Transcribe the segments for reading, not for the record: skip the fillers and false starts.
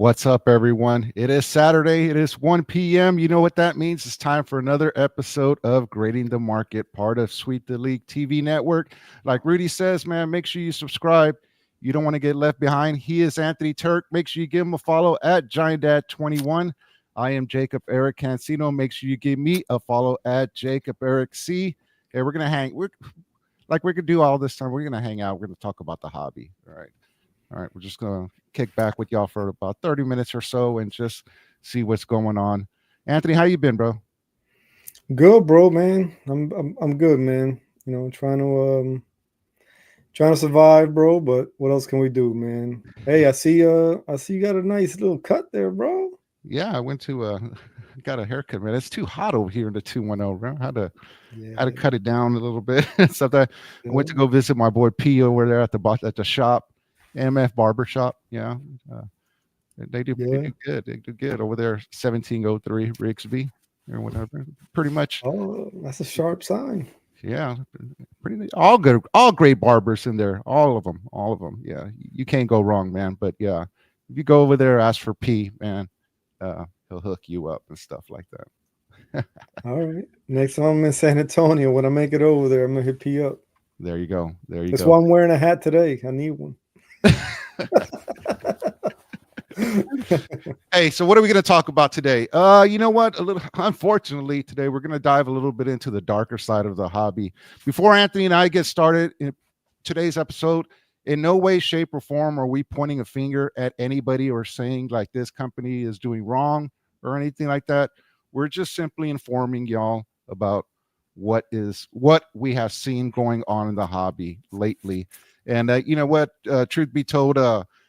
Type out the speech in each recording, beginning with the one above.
What's up, everyone? It is Saturday. It is 1 p.m. You know what that means? It's time for another episode of Grading the Market, part of Sweet the League TV network. Like Rudy says, man, make sure you subscribe. You don't want to get left behind. He is Anthony Turk. Make sure you give him a follow at Giant Dad 21. I am Jacob Eric Cancino. Make sure you give me a follow at Jacob Eric C. Okay, we're gonna hang. We're gonna do all this time. We're gonna hang out. We're gonna talk about the hobby. All right. All right, we're just gonna kick back with y'all for about 30 minutes or so and just see what's going on. Anthony, how you been, bro? Good, bro, man. I'm good, man. Trying to survive, bro. But what else can we do, man? Hey, I see you got a nice little cut there, bro. Yeah, I went to got a haircut, man. It's too hot over here in the 210, bro. Had to Yeah, cut it down a little bit. So that I went to yeah, go visit my boy P over there at the shop, MF Barber Shop. Yeah. Uh, they yeah. do good. They do good over there, 1703 Rigsby or whatever. Pretty much. Oh, that's a sharp sign. Yeah, pretty all good, all great barbers in there, all of them. Yeah, you can't go wrong, man. But yeah, if you go over there, ask for P, man, he'll hook you up and stuff like that. All right. Next time I'm in San Antonio, when I make it over there, I'm gonna hit P up. There you go, there you That's go. why I'm wearing a hat today. I need one. Hey, so what are we going to talk about today? You know what? A little unfortunately today we're going to dive a little bit into the darker side of the hobby. Before Anthony and I get started in today's episode, in no way, shape, or form are we pointing a finger at anybody or saying like this company is doing wrong or anything like that. We're just simply informing y'all about what we have seen going on in the hobby lately. And you know what? Truth be told,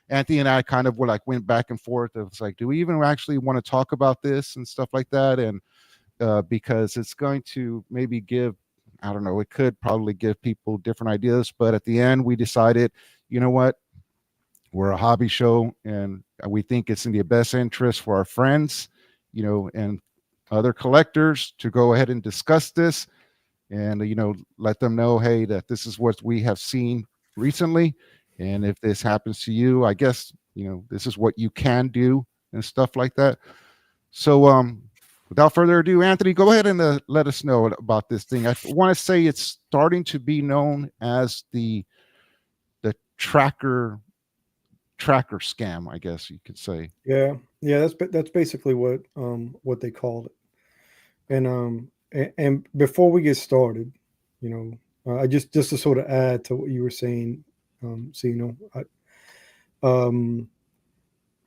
Anthony and I kind of were like went back and forth. It was like, do we even actually want to talk about this and stuff like that? And because it's going to maybe give, I don't know, it could probably give people different ideas. But at the end, we decided, you know what? We're a hobby show, and we think it's in the best interest for our friends, and other collectors to go ahead and discuss this and let them know, hey, that this is what we have seen recently, and if this happens to you, I guess this is what you can do and stuff like that. So without further ado, Anthony, go ahead and let us know about this thing. I want to say it's starting to be known as the tracker scam, I guess you could say. Yeah, yeah. That's basically what they called it. And before we get started, I just to sort of add to what you were saying, um,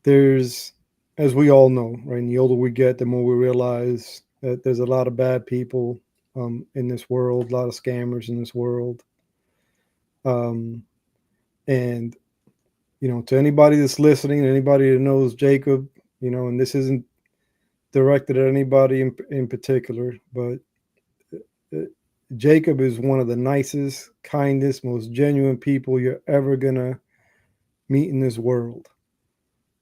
there's, as we all know, right? And the older we get, the more we realize that there's a lot of bad people in this world, a lot of scammers in this world, um, and to anybody that's listening, anybody that knows Jacob, and this isn't directed at anybody in particular, but uh, Jacob is one of the nicest, kindest, most genuine people you're ever gonna meet in this world.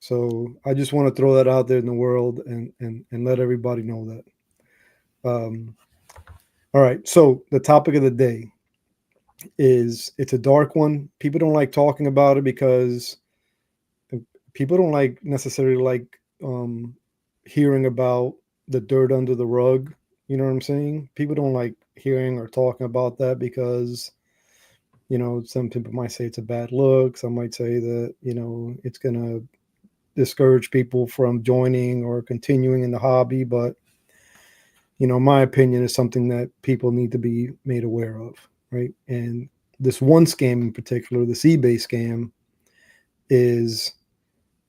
So I just want to throw that out there in the world and let everybody know that. Um, all right. So the topic of the day is, it's a dark one. People don't like talking about it because people don't like necessarily like um, hearing about the dirt under the rug. You know what I'm saying? People don't like hearing or talking about that because some people might say it's a bad look. Some might say that it's gonna discourage people from joining or continuing in the hobby. But my opinion is something that people need to be made aware of, right? And this one scam in particular, this eBay scam, is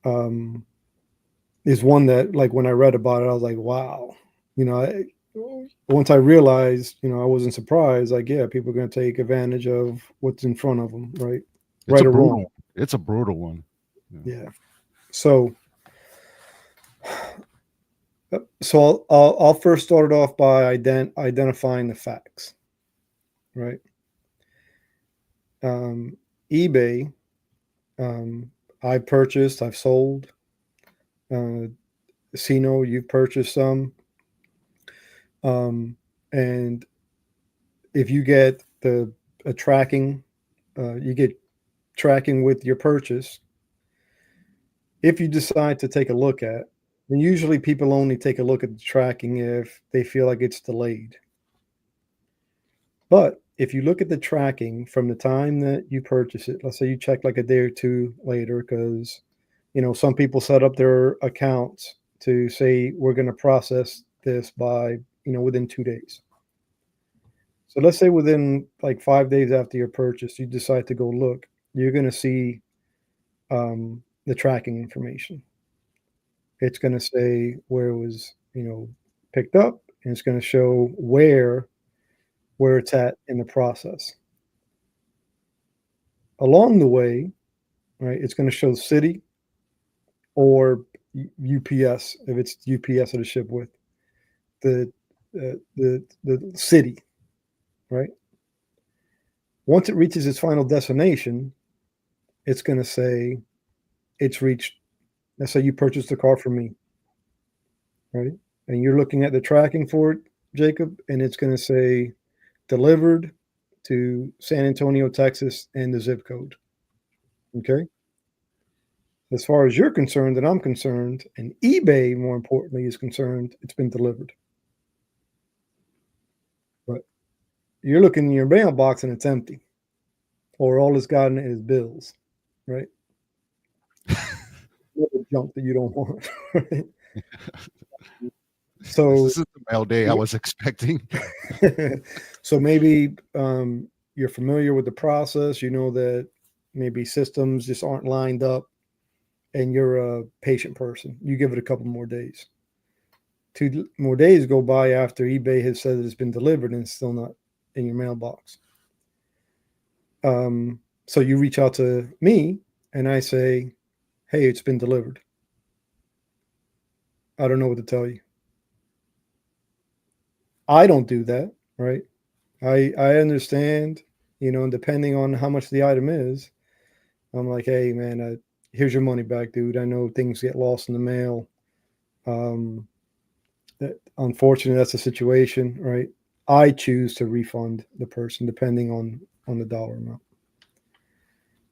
um, is one that, like, when I read about it, I was like, wow. Once I realized, I wasn't surprised. Like, yeah, people are going to take advantage of what's in front of them, right? It's a Right or wrong. brutal it's a brutal one. Yeah. Yeah. So, I'll first start it off by identifying the facts, right? Um, eBay, um, I've purchased, I've sold. Uh, Sino, you've purchased some. Um, and if you get the a tracking, you get tracking with your purchase. If you decide to take a look at, and usually people only take a look at the tracking if they feel like it's delayed. But if you look at the tracking from the time that you purchase it, let's say you check like a day or two later, because some people set up their accounts to say we're going to process this by within 2 days. So let's say within like 5 days after your purchase, you decide to go look, you're going to see the tracking information. It's going to say where it was picked up, and it's going to show where it's at in the process. Along the way, right, it's going to show city or UPS if it's UPS or the ship with the city, right? Once it reaches its final destination, it's going to say it's reached. Let's say you purchased the car from me, right? And you're looking at the tracking for it, Jacob, and it's going to say delivered to San Antonio, Texas, and the zip code. Okay. As far as you're concerned and I'm concerned, and eBay, more importantly, is concerned, it's been delivered. But you're looking in your mailbox and it's empty, or all it's gotten is bills, right? Junk that you don't want, right? So this isn't the mail day I was expecting. So maybe you're familiar with the process. You know that maybe systems just aren't lined up, and you're a patient person. You give it a couple more days. 2 more days go by after eBay has said that it's been delivered and it's still not in your mailbox. So you reach out to me and I say, hey, it's been delivered. I don't know what to tell you. I don't do that, right? I understand, and depending on how much the item is, I'm like, hey, man, here's your money back, dude. I know things get lost in the mail. Unfortunately, that's the situation, right? I choose to refund the person depending on the dollar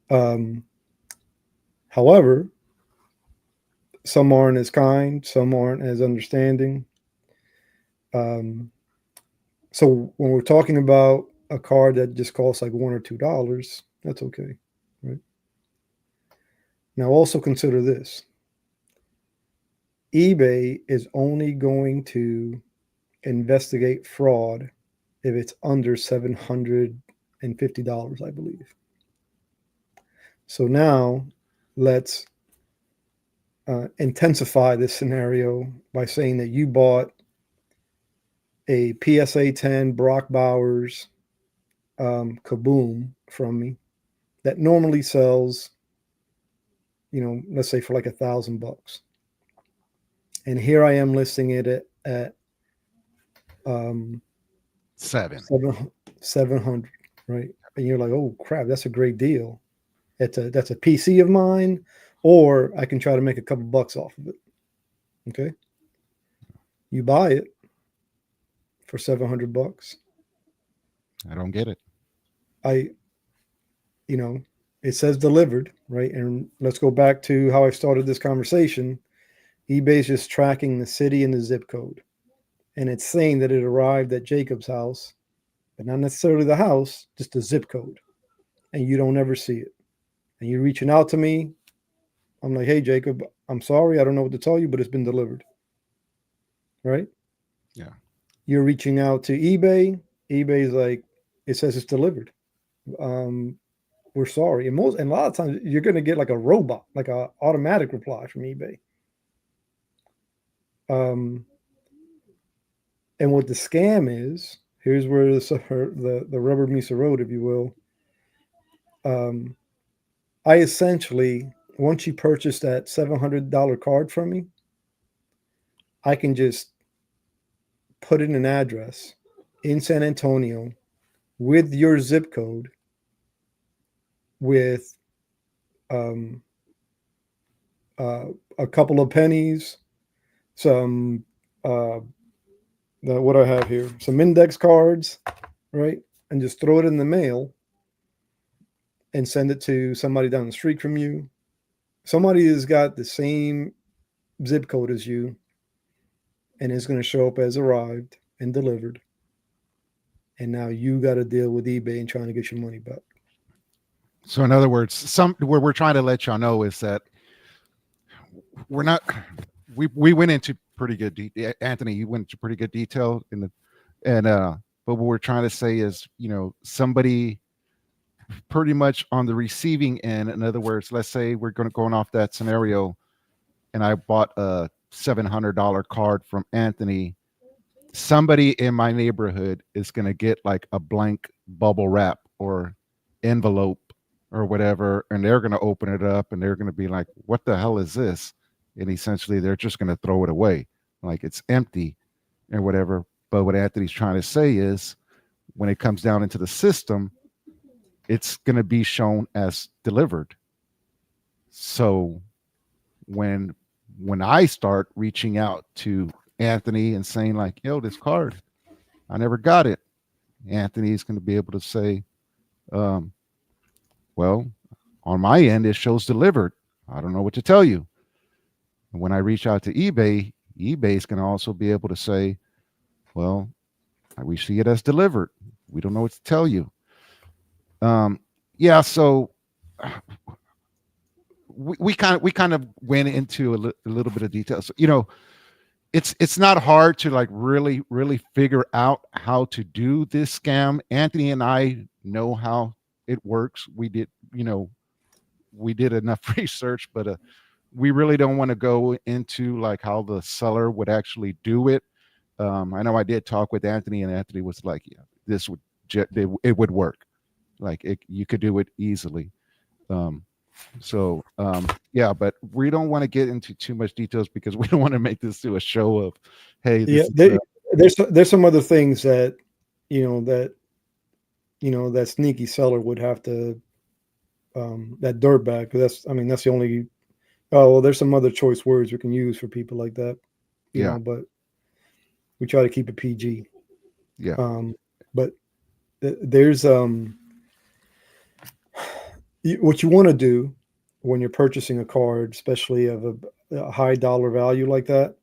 amount. However, some aren't as kind, some aren't as understanding. So when we're talking about a car that just costs like $1 or $2, that's okay, right? Now also consider this. eBay is only going to investigate fraud if it's under $750, I believe. So now let's intensify this scenario by saying that you bought a PSA 10 Brock Bowers Kaboom from me that normally sells, let's say for like $1,000. And here I am listing it at 700, right? And you're like, oh crap, that's a great deal. That's a PC of mine, or I can try to make a couple bucks off of it. Okay. You buy it for $700. I don't get it. It says delivered, right? And let's go back to how I started this conversation. eBay's just tracking the city and the zip code. And it's saying that it arrived at Jacob's house, but not necessarily the house, just the zip code. And you don't ever see it. And you're reaching out to me. I'm like, hey, Jacob, I'm sorry. I don't know what to tell you, but it's been delivered. Right? Yeah. You're reaching out to eBay. eBay's like, it says it's delivered. We're sorry. And a lot of times you're going to get like a robot, like an automatic reply from eBay. And what the scam is, here's where the rubber meets the road, if you will. I essentially, once you purchase that $700 card from me, I can just put in an address in San Antonio with your zip code, with a couple of pennies, some what I have here, some index cards, right? And just throw it in the mail and send it to somebody down the street from you, somebody has got the same zip code as you and it's going to show up as arrived and delivered. And now you got to deal with eBay and trying to get your money back. So in other words, where we're trying to let y'all know is that we're not. We went into pretty good. Anthony, you went into pretty good detail in the, and but what we're trying to say is, somebody pretty much on the receiving end. In other words, let's say we're going off that scenario, and I bought a $700 card from Anthony. Somebody in my neighborhood is going to get like a blank bubble wrap or envelope or whatever, and they're going to open it up and they're going to be like, what the hell is this? And essentially they're just going to throw it away like it's empty or whatever. But what Anthony's trying to say is when it comes down into the system, it's going to be shown as delivered. So when I start reaching out to Anthony and saying like, yo, this card, I never got it, Anthony's going to be able to say, well, on my end, it shows delivered. I don't know what to tell you. And when I reach out to eBay, eBay's going to also be able to say, well, we see it as delivered. We don't know what to tell you. Yeah, so we kind of went into a little bit of details. It's not hard to like really figure out how to do this scam. Anthony and I know how it works. We did enough research, but we really don't want to go into like how the seller would actually do it. I know I did talk with Anthony, and Anthony was like, yeah, this would it would work. Like you could do it easily. Yeah, but we don't want to get into too much details because we don't want to make this to a show of, hey, there's some other things that that sneaky seller would have to that dirtbag. That's the only. Oh well, there's some other choice words we can use for people like that. You know, but we try to keep it PG. Yeah. But there's what you want to do when you're purchasing a card, especially of a high dollar value like that,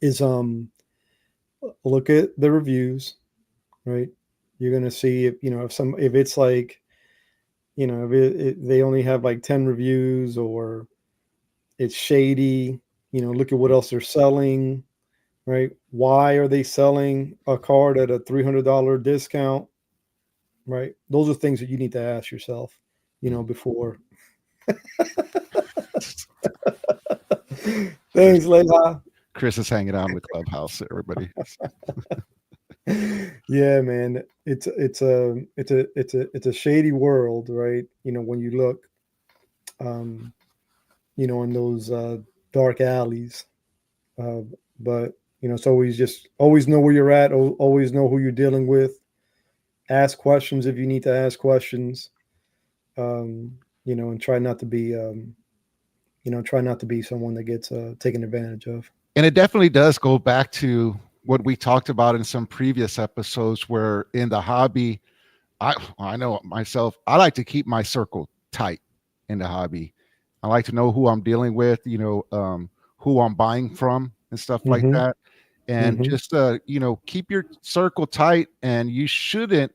is look at the reviews, right? You're gonna see if it's like, if they only have like 10 reviews or it's shady. Look at what else they're selling, right? Why are they selling a card at a $300 discount, right? Those are things that you need to ask yourself, before. Thanks, Leila. Chris is hanging out in the clubhouse, everybody. Yeah, man. It's a shady world, right? When you look in those dark alleys. But it's always know where you're at, always know who you're dealing with. Ask questions if you need to ask questions. And try not to be someone that gets taken advantage of. And it definitely does go back to what we talked about in some previous episodes, where in the hobby, I know myself, I like to keep my circle tight in the hobby. I like to know who I'm dealing with, who I'm buying from and stuff like that. And just, keep your circle tight, and you shouldn't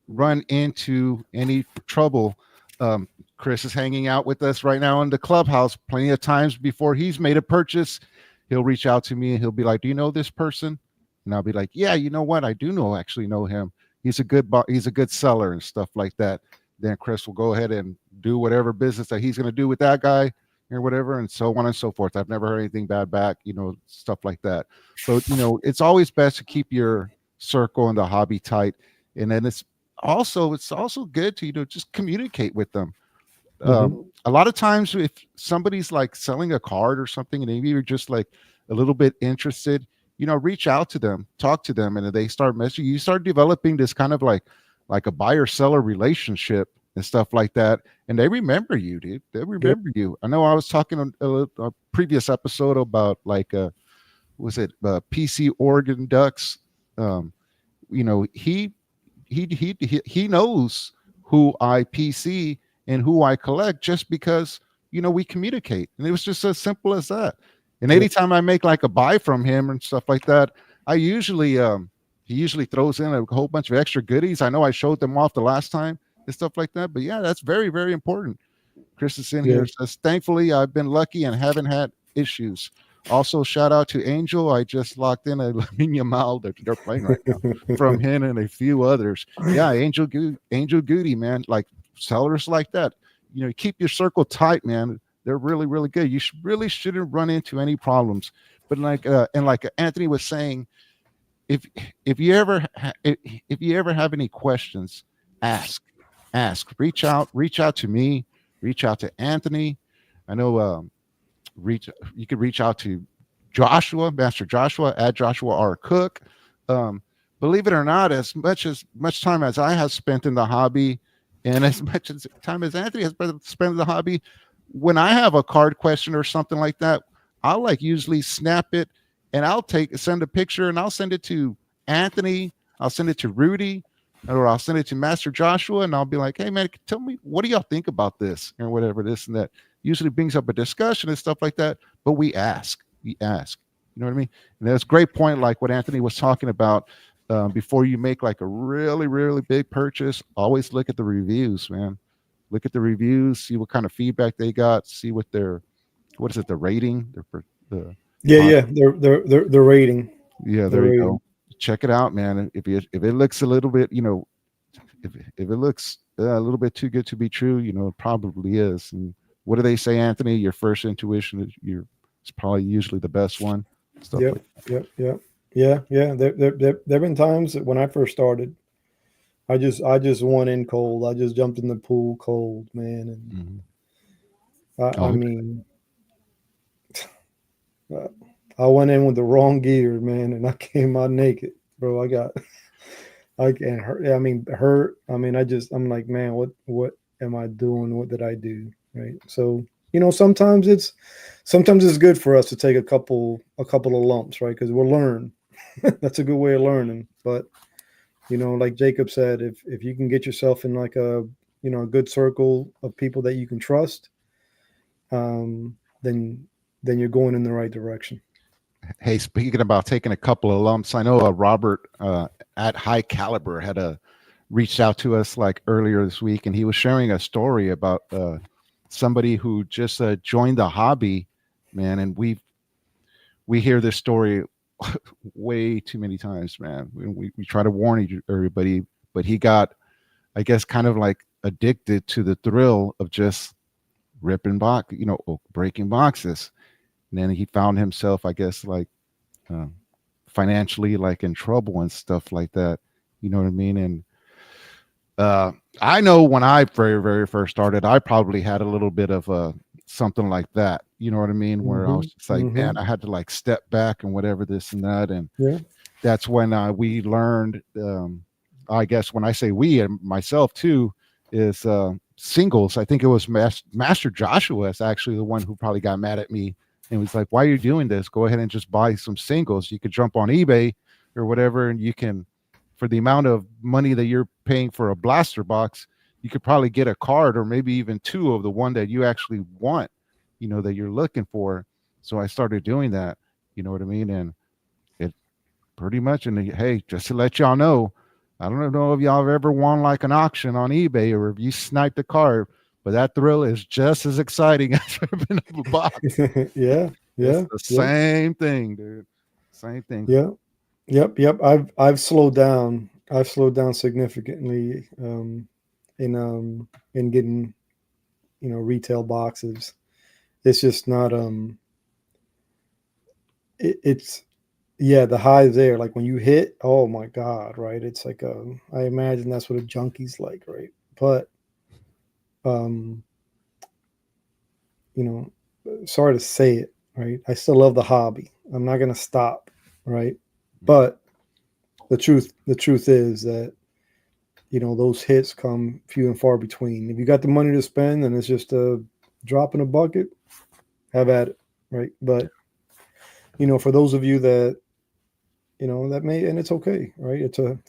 run into any trouble. Chris is hanging out with us right now in the clubhouse. Plenty of times before he's made a purchase, he'll reach out to me and he'll be like, do you know this person? And I'll be like, yeah, you know what? I do actually know him. He's a good seller and stuff like that. Then Chris will go ahead and do whatever business that he's going to do with that guy or whatever, and so on and so forth. I've never heard anything bad back, stuff like that. So, it's always best to keep your circle and the hobby tight. And then it's also good to, just communicate with them. A lot of times if somebody's like selling a card or something, and maybe you're just like a little bit interested, reach out to them, talk to them, and they start messaging. You start developing this kind of like a buyer-seller relationship and stuff like that. And they remember you, dude. They remember you. I know I was talking on a previous episode about like, PC Oregon Ducks. He knows who I PC, and who I collect just because, we communicate. And it was just as simple as that. And Yep. anytime I make like a buy from him and stuff like that, I usually, he usually throws in a whole bunch of extra goodies. I know I showed them off the last time and stuff like that. But yeah, that's very, very important. Chris is in Yeah. here, says, thankfully, I've been lucky and haven't had issues. Also, shout out to Angel. I just locked in a Lamine Yamal that they're playing right now from him and a few others. Yeah, Angel Goody, man. Like sellers like that. Keep your circle tight, man. They're really, really good. You really shouldn't run into any problems. But like Anthony was saying, if you ever if you ever have any questions, ask, reach out to me, reach out to Anthony. I know you could reach out to Joshua, Master Joshua, at Joshua R. Cook. Believe it or not, as much time as I have spent in the hobby, and as much as time as Anthony has spent in the hobby, when I have a card question or something like that, I'll like usually snap it and I'll send a picture and I'll send it to Anthony, I'll send it to Rudy, or I'll send it to Master Joshua, and I'll be like, hey man, tell me, what do y'all think about this or whatever, this and that. Usually brings up a discussion and stuff like that, but we ask. You know what I mean? And that's a great point, like what Anthony was talking about. Before you make like a really, really big purchase, always look at the reviews, man. Look at the reviews, see what kind of feedback they got, see what the rating, Yeah. They're rating. Yeah, there you go. Check it out, man. If it looks a little bit, if it looks a little bit too good to be true, it probably is. And what do they say, Anthony? Your first intuition is probably usually the best one. Stuff Yep. like Yep. Yeah. There've been times that when I first started, I just went in cold. I just jumped in the pool cold, man. And I mean, I went in with the wrong gear, man, and I came out naked, bro. I can't hurt. I mean, hurt. I mean, I'm like, man, what am I doing? What did I do? Right. So, sometimes it's good for us to take a couple of lumps, right? Because we'll learn. That's a good way of learning. But, like Jacob said, if you can get yourself in like a good circle of people that you can trust, then you're going in the right direction. Hey, speaking about taking a couple of lumps, I know Robert at High Caliber had reached out to us like earlier this week, and he was sharing a story about somebody who just joined the hobby, man. And we hear this story way too many times, man. We try to warn everybody, but he got, I guess, kind of like addicted to the thrill of just ripping breaking boxes. And then he found himself, I guess, like financially like in trouble and stuff like that. You know what I mean? And I know when I very, very first started, I probably had a little bit of something like that. You know what I mean? Where I was just like, man, I had to like step back and whatever, this and that. And that's when we learned, I guess when I say we and myself too, is singles. I think it was Master Joshua is actually the one who probably got mad at me and was like, why are you doing this? Go ahead and just buy some singles. You could jump on eBay or whatever, and you can, for the amount of money that you're paying for a blaster box, you could probably get a card or maybe even two of the one that you actually want, that you're looking for. So I started doing that, you know what I mean? And it pretty much, and hey, just to let y'all know, I don't know if y'all have ever won like an auction on eBay or if you sniped a card, but that thrill is just as exciting as ripping up a box. Yeah. It's the same thing, dude. Same thing. Yeah. Yep. I've slowed down. I've slowed down significantly in getting retail boxes. It's just not it's the high there. Like when you hit, oh my God, right? It's like I imagine that's what a junkie's like, right? But sorry to say it, right? I still love the hobby. I'm not gonna stop, right? But the truth is that those hits come few and far between. If you got the money to spend and it's just a drop in a bucket, have at it, right? But for those of you that that may, and it's okay, right? It's a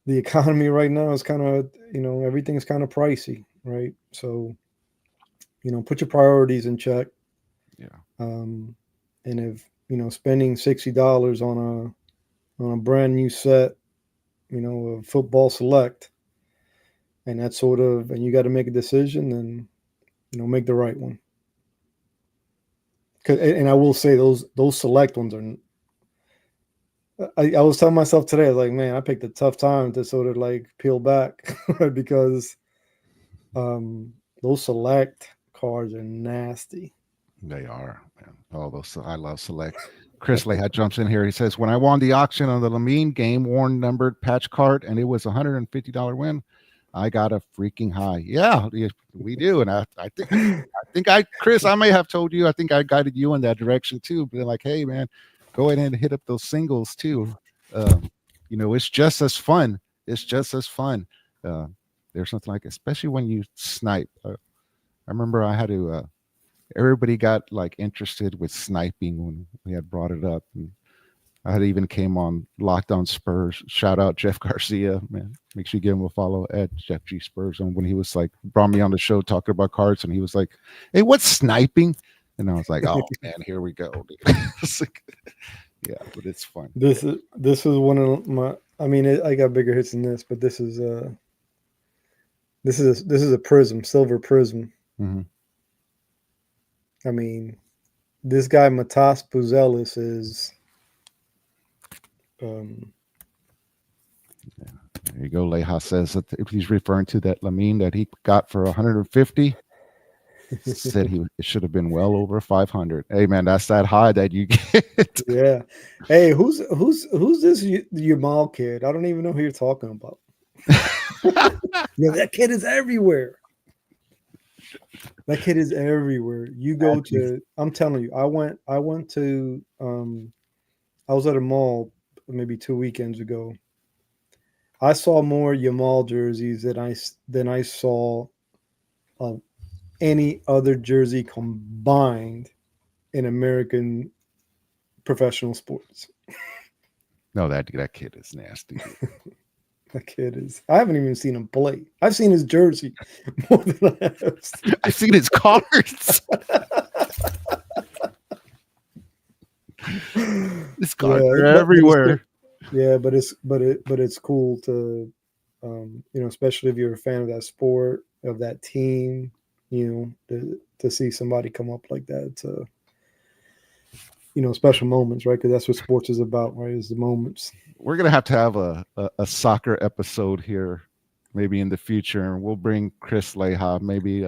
the economy right now is kind of, everything's kind of pricey, right? So, put your priorities in check. Yeah. And if, spending $60 on a brand new set, of Football Select, and and you got to make a decision, then, make the right one. And I will say those select ones are. I was telling myself today, I was like, man, I picked a tough time to sort of like peel back because those select cards are nasty. They are, man. Oh, those I love Select. Chris Leha jumps in here. He says, when I won the auction on the Lamine game worn numbered patch card and it was $150 win, I got a freaking high. Yeah, we do. And Chris, I may have told you, I think I guided you in that direction too. But like, hey man, go ahead and hit up those singles too. It's just as fun. It's just as fun. There's something like, especially when you snipe. I remember I had to, everybody got like interested with sniping when we had brought it up. And I had even came on Locked On Spurs. Shout out Jeff Garcia, man. Make sure you give him a follow at Jeff G Spurs. And when he was like, brought me on the show talking about cards, and he was like, "Hey, what's sniping?" And I was like, "Oh man, here we go." Like, yeah, but it's fun. This is one of my. I mean, I got bigger hits than this, but this is a prism, silver prism. Mm-hmm. I mean, this guy Matas Puzelis is. There you go. Leha says that if he's referring to that Lamine that he got for 150, said it should have been well over 500. Hey man, that's that high that you get. Yeah. Hey, who's this Yamal kid? I don't even know who you're talking about. Yeah, that kid is everywhere. That kid is everywhere. You go to. I'm telling you, I went to. I was at a mall maybe 2 weekends ago. I saw more Yamal jerseys than I saw any other jersey combined in American professional sports. No, that kid is nasty. That kid is. I haven't even seen him play. I've seen his jersey more than I have seen. I've seen his cards. His cards are everywhere. But it's cool to, especially if you're a fan of that sport, of that team, to see somebody come up like that. It's special moments, right? Because that's what sports is about, right? Is the moments. We're gonna have a soccer episode here, maybe in the future, and we'll bring Chris Leha, maybe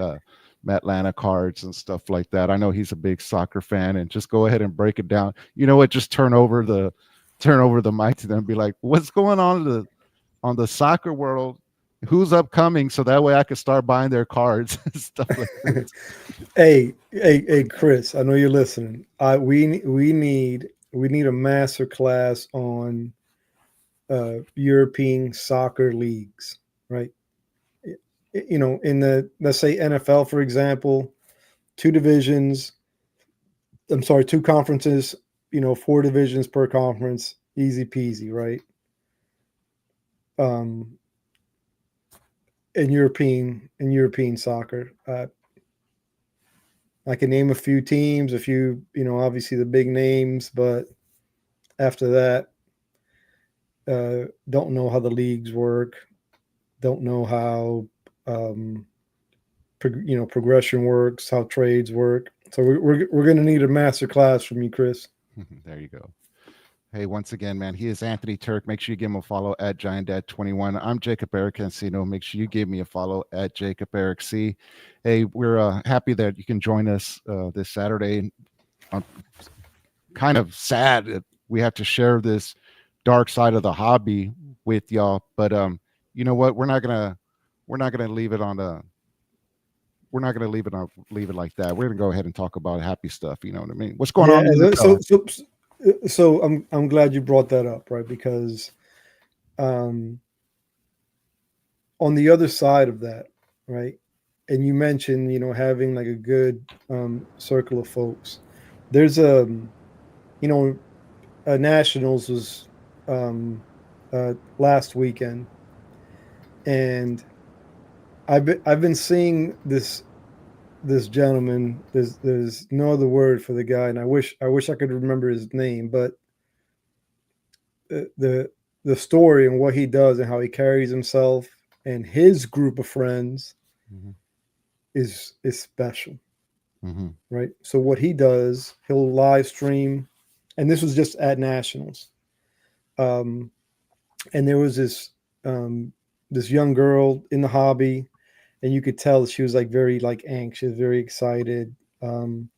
Atlanta cards and stuff like that. I know he's a big soccer fan, and just go ahead and break it down. You know what? Just turn over the mic to them and be like, "What's going on the soccer world? Who's upcoming?" So that way I can start buying their cards and stuff like that. Hey, Chris, I know you're listening. We need a master class on European soccer leagues, right? In the, let's say, NFL, for example, 2 divisions. I'm sorry, 2 conferences. 4 divisions per conference, easy peasy, right? In European soccer, I can name a few teams, obviously the big names, but after that, don't know how the leagues work, don't know how progression works, how trades work. So we're going to need a master class from you, Chris. There you go. Hey, once again, man, he is Anthony Turk. Make sure you give him a follow at Giant Dad 21. I'm Jacob Eric Encino. Make sure you give me a follow at Jacob Eric C. Hey, we're happy that you can join us this Saturday. I'm kind of sad that we have to share this dark side of the hobby with y'all, but you know what? We're not gonna leave it on the. We're not going to leave it like that. We're going to go ahead and talk about happy stuff. You know what I mean? What's going on? So I'm glad you brought that up, right? Because on the other side of that, right? And you mentioned, having like a good circle of folks. There's Nationals was last weekend, And I've been seeing this gentleman. There's no other word for the guy, and I wish I could remember his name, but the story and what he does and how he carries himself and his group of friends Mhm. is special, Mhm. right? So what he does, he'll live stream, and this was just at nationals. And there was this young girl in the hobby, and you could tell she was like very like anxious, very excited, and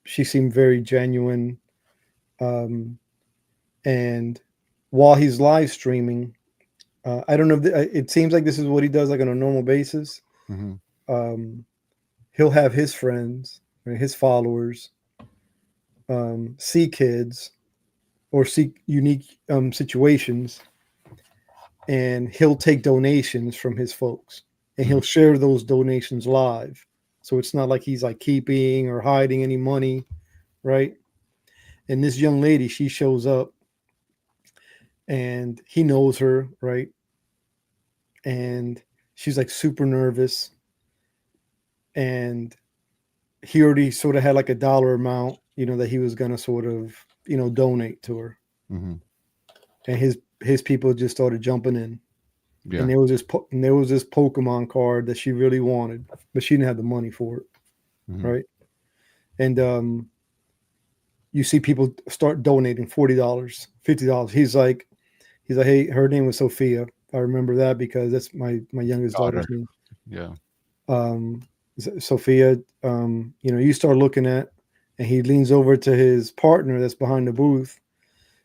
she seemed very genuine. And while he's live streaming, I don't know if it seems like this is what he does like on a normal basis. Mhm. He'll have his friends, right, his followers, see kids or see unique situations, and he'll take donations from his folks, and he'll share those donations live. So it's not like he's like keeping or hiding any money, right? And this young lady, she shows up, and he knows her, right? And she's like super nervous, and he already sort of had like a dollar amount, that he was gonna sort of, donate to her. Mhm. And his people just started jumping in. Yeah. And there was this Pokemon card that she really wanted, but she didn't have the money for it, Mhm. right? And you see people start donating $40, $50. He's like, hey, her name was Sophia. I remember that because that's my youngest daughter's name. Yeah. Sophia, you start looking at, and he leans over to his partner that's behind the booth,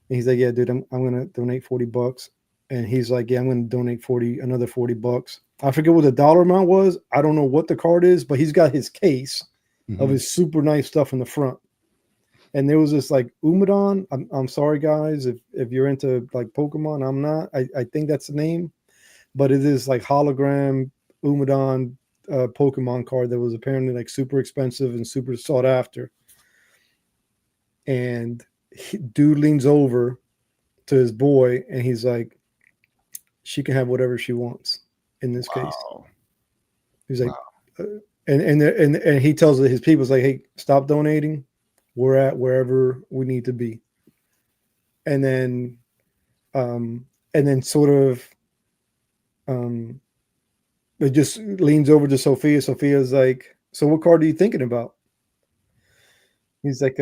and he's like, yeah, dude, I'm gonna donate $40. And he's like, yeah, I'm gonna donate another $40. I forget what the dollar amount was. I don't know what the card is, but he's got his case of Mhm. his super nice stuff in the front. And there was this like Umadon. I'm sorry guys if you're into like Pokemon. I'm not. I think that's the name, but it is like hologram Umadon Pokemon card that was apparently like super expensive and super sought after. And dude leans over to his boy, and he's like, she can have whatever she wants in this case. Wow. He's like, Wow. and he tells his people, like, hey, stop donating. We're at wherever we need to be. And then sort of, it just leans over to Sophia. Sophia's like, so what card are you thinking about? He's like,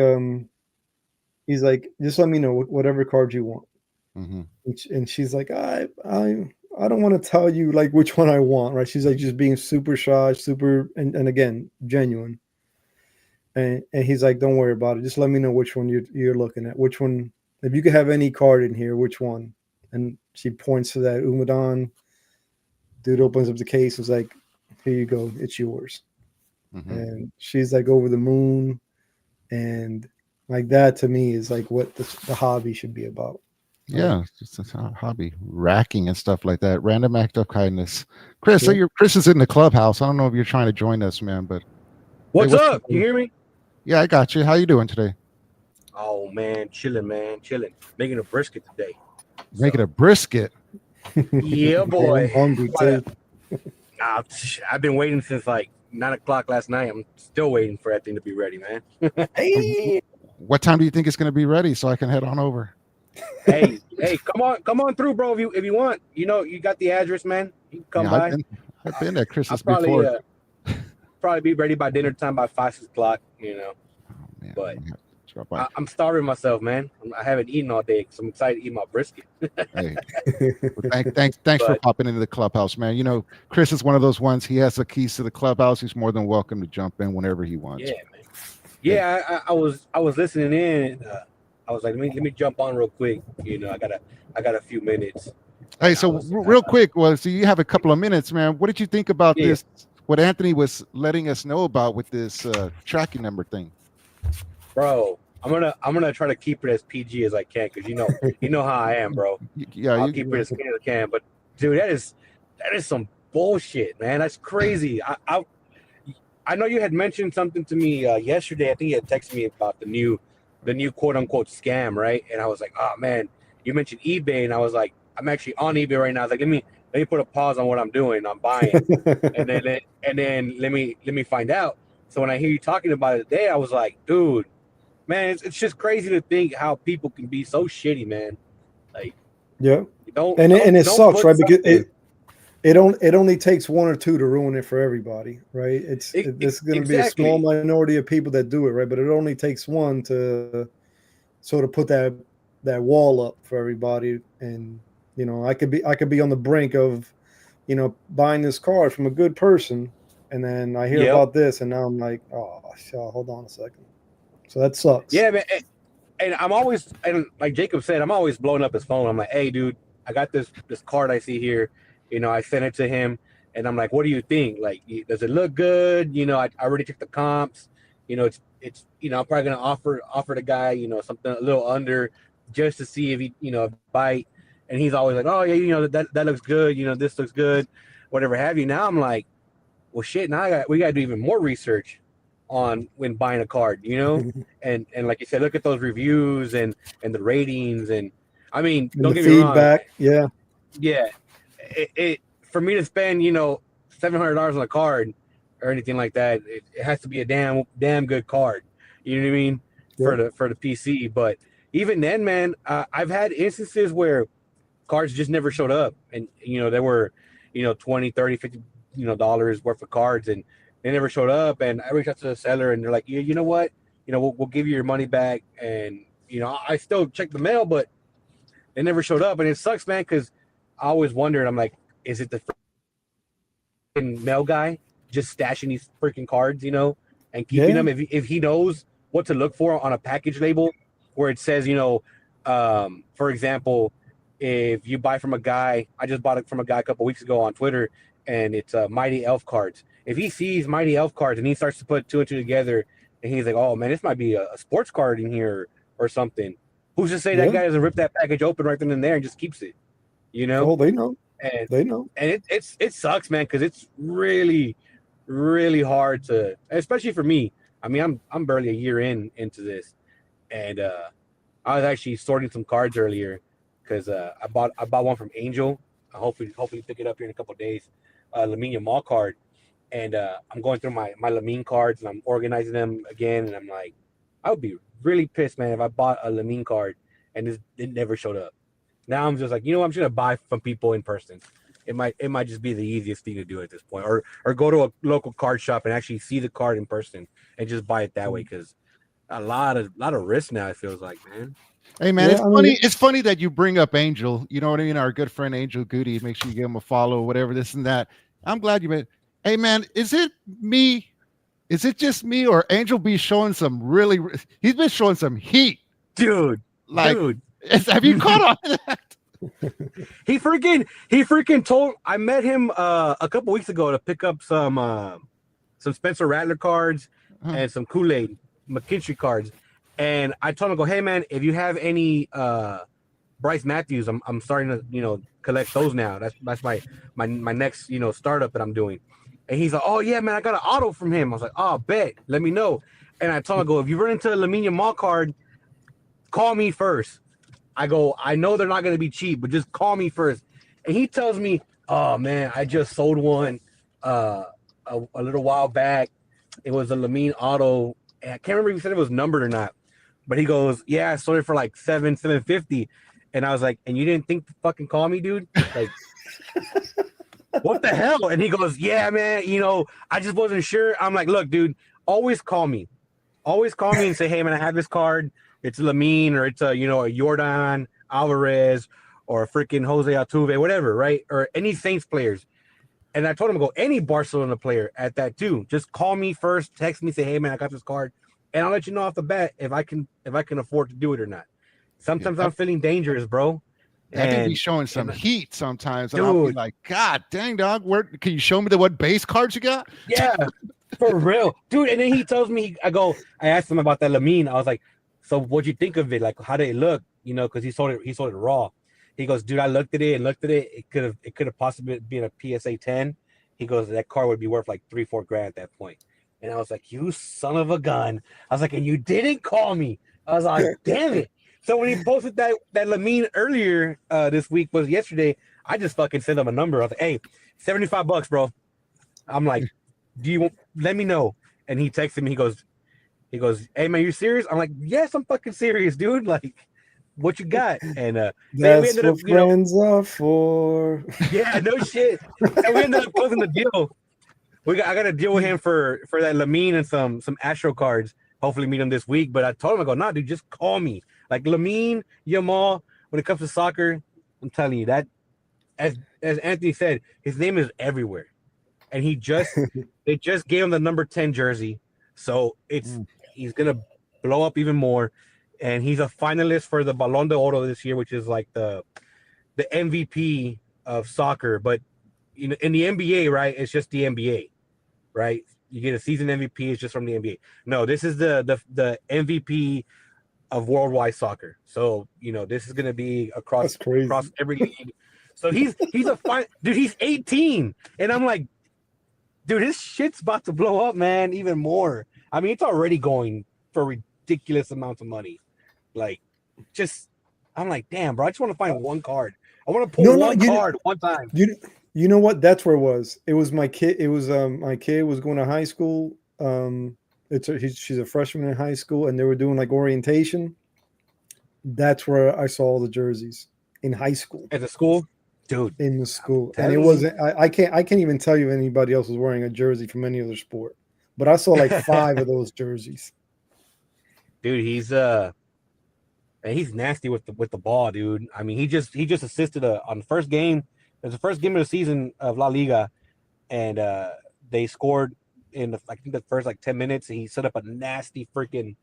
just let me know whatever card you want. Mhm. And she's like, I don't want to tell you like which one I want, right? She's like just being super shy, super, and again, genuine. And he's like, don't worry about it. Just let me know which one you're looking at. Which one, if you could have any card in here, which one? And she points to that Umadon. Dude opens up the case. Is like, here you go. It's yours. Mhm. And she's like over the moon. And like that to me is like what the hobby should be about. Yeah, it's just a hobby, racking and stuff like that. Random act of kindness. Chris, so Chris is in the clubhouse. I don't know if you're trying to join us, man, but what's up? You hear me? Yeah, I got you. How you doing today? Oh man, chilling, making a brisket today. Making a brisket. Yeah, boy. I'm hungry too. I've been waiting since like 9 o'clock last night. I'm still waiting for that thing to be ready, man. Hey, What time do you think it's going to be ready so I can head on over? hey, come on through, bro. If you want, you got the address, man. You can come by. I've been at Chris's I'll before. Probably be ready by dinner time by 5, 6 o'clock. Oh, man, but I'm starving myself, man. I haven't eaten all day, so I'm excited to eat my brisket. Hey. Well, thanks for popping into the clubhouse, man. Chris is one of those ones. He has the keys to the clubhouse. He's more than welcome to jump in whenever he wants. Yeah, man. Yeah, I was listening in. And, I was like, let me jump on real quick. I got a few minutes. Hey, so real quick, so you have a couple of minutes, man. What did you think about this? What Anthony was letting us know about with this tracking number thing, bro. I'm gonna try to keep it as PG as I can because you know how I am, bro. Yeah, I'll keep it as clean as I can. But dude, that is some bullshit, man. That's crazy. I know you had mentioned something to me yesterday. I think you had texted me about the new quote unquote scam, right? And I was like, oh man, you mentioned eBay, and I was like, I'm actually on eBay right now. I was like, let let me put a pause on what I'm doing. I'm buying, and then let me find out. So when I hear you talking about it today, I was like, dude, man, it's just crazy to think how people can be so shitty, man. Like, Yeah, don't and it don't sucks, put right? Because something. it only takes one or two to ruin it for everybody, right? This is going to be a small Exactly. minority of people that do it, right? But it only takes one to sort of put that wall up for everybody. And I could be on the brink of buying this car from a good person, and then I hear Yep. about this, and now I'm like, oh, hold on a second. So that sucks. Yeah, man. And I'm always, and like Jacob said, I'm always blowing up his phone. I'm like, hey, dude, I got this card I see here. I sent it to him, and I'm like, what do you think? Like, does it look good? I already took the comps. It's I'm probably gonna offer the guy something a little under, just to see if he bite. And he's always like, oh yeah, that looks good. This looks good, whatever have you. Now I'm like, well, shit. Now we got to do even more research on when buying a card, and like you said, look at those reviews and the ratings, and I mean, And don't the get me wrong, feedback, yeah. yeah, it for me to spend $700 on a card or anything like that, it has to be a damn good card, you know what I mean, Yeah. for the PC. But even then, man, I've had instances where cards just never showed up, and there were 20, 30, 50 dollars worth of cards, and they never showed up. And I reached out to the seller, and they're like, you know what, we'll give you your money back. And I still checked the mail, but they never showed up. And it sucks, man, because I always wondered, I'm like, is it the freaking mail guy just stashing these freaking cards, and keeping Yeah. them? If he knows what to look for on a package label where it says, for example, if you buy from a guy, I just bought it from a guy a couple weeks ago on Twitter, and it's Mighty Elf cards. If he sees Mighty Elf cards and he starts to put two and two together, and he's like, oh man, this might be a sports card in here or something, who's to say that Yeah. guy doesn't rip that package open right then and there and just keeps it, Oh, they know. And They know. and it sucks, man, because it's really, really hard to, especially for me. I mean, I'm barely a year into this, and I was actually sorting some cards earlier because I bought one from Angel. I hopefully pick it up here in a couple of days. Lamine Mall card, and I'm going through my Lamine cards and I'm organizing them again. And I'm like, I would be really pissed, man, if I bought a Lamine card and it never showed up. Now I'm just like, I'm just gonna buy from people in person. It might just be the easiest thing to do at this point, or go to a local card shop and actually see the card in person and just buy it that way, because a lot of risk now, it feels like, man. Hey man, Yeah, it's I mean, funny. It's funny that you bring up Angel. You know what I mean? Our good friend Angel Goody. Make sure you give him a follow, whatever this and that. I'm glad you made. Hey man, is it me? Is it just me, or Angel be showing some really? He's been showing some heat. Dude, Like, dude. have you caught on to that? He freaking told, I met him a couple weeks ago to pick up some Spencer Rattler cards and some Kool-Aid McKinstry cards. And I told him, go, hey man, if you have any Bryce Matthews, I'm starting to collect those now. That's my next startup that I'm doing. And he's like, oh yeah man, I got an auto from him. I was like, oh bet, let me know. And I told him, I go, if you run into a Lamine Mall card, call me first. I go, I know they're not going to be cheap, but just call me first. And he tells me, oh man, I just sold one a little while back. It was a Lamine auto. And I can't remember if he said it was numbered or not, but he goes, yeah, I sold it for like $750. And I was like, and you didn't think to fucking call me, dude? Like, what the hell? And he goes, yeah, man, I just wasn't sure. I'm like, look, dude, always call me. Always call me and say, hey man, I have this card. It's Lamine, or it's a Jordan Alvarez, or a freaking Jose Altuve, whatever, right? Or any Saints players. And I told him to go, any Barcelona player at that too. Just call me first, text me, say, hey man, I got this card, and I'll let you know off the bat if I can afford to do it or not. Sometimes I'm feeling dangerous, bro. That be showing some heat sometimes, and dude, I'll be like, God dang dog, where can you show me what base cards you got? Yeah, for real, dude. And then he tells me, I asked him about that Lamine. I was like, so what'd you think of it? Like, how did it look? Because he sold it raw. He goes, dude, I looked at it. It could have possibly been a PSA 10. He goes, that car would be worth like $3-4 grand at that point. And I was like, you son of a gun. I was like, and you didn't call me. I was like, damn it. So when he posted that Lamine earlier this week, was yesterday, I just fucking sent him a number. I was like, hey, $75, bro. I'm like, do you want, let me know? And he texted me, he goes, hey man, you serious? I'm like, yes, I'm fucking serious, dude. Like, what you got? And man, we That's ended what up, you know, friends are for. yeah, no shit. And we ended up closing the deal. I got to deal with him for that Lamine and some Astro cards. Hopefully meet him this week. But I told him, I go, nah, dude, just call me. Like Lamine, Yamal, when it comes to soccer, I'm telling you that, as Anthony said, his name is everywhere. And they just gave him the number 10 jersey. So he's gonna blow up even more. And he's a finalist for the Ballon d'Oro this year, which is like the MVP of soccer. But you know, in the NBA, right? It's just the NBA, right? You get a season MVP, it's just from the NBA. No, this is the MVP of worldwide soccer. So, you know, this is gonna be across every league. So he's a fine dude, he's 18. And I'm like, dude, his shit's about to blow up, man, even more. I mean, it's already going for ridiculous amounts of money. Like, I'm like, damn, bro, I just want to find one card. I want to pull one card one time. You know what? That's where it was. It was my kid. It was my kid was going to high school. She's a freshman in high school, and they were doing like orientation. That's where I saw all the jerseys in high school. At the school, dude. In the school, and it wasn't. I can't even tell you if anybody else was wearing a jersey from any other sport. But I saw like 5 of those jerseys. Dude, he's nasty with the ball, dude. I mean, he just assisted on the first game. It was the first game of the season of La Liga, and they scored in I think the first like 10 minutes. And he set up a nasty freaking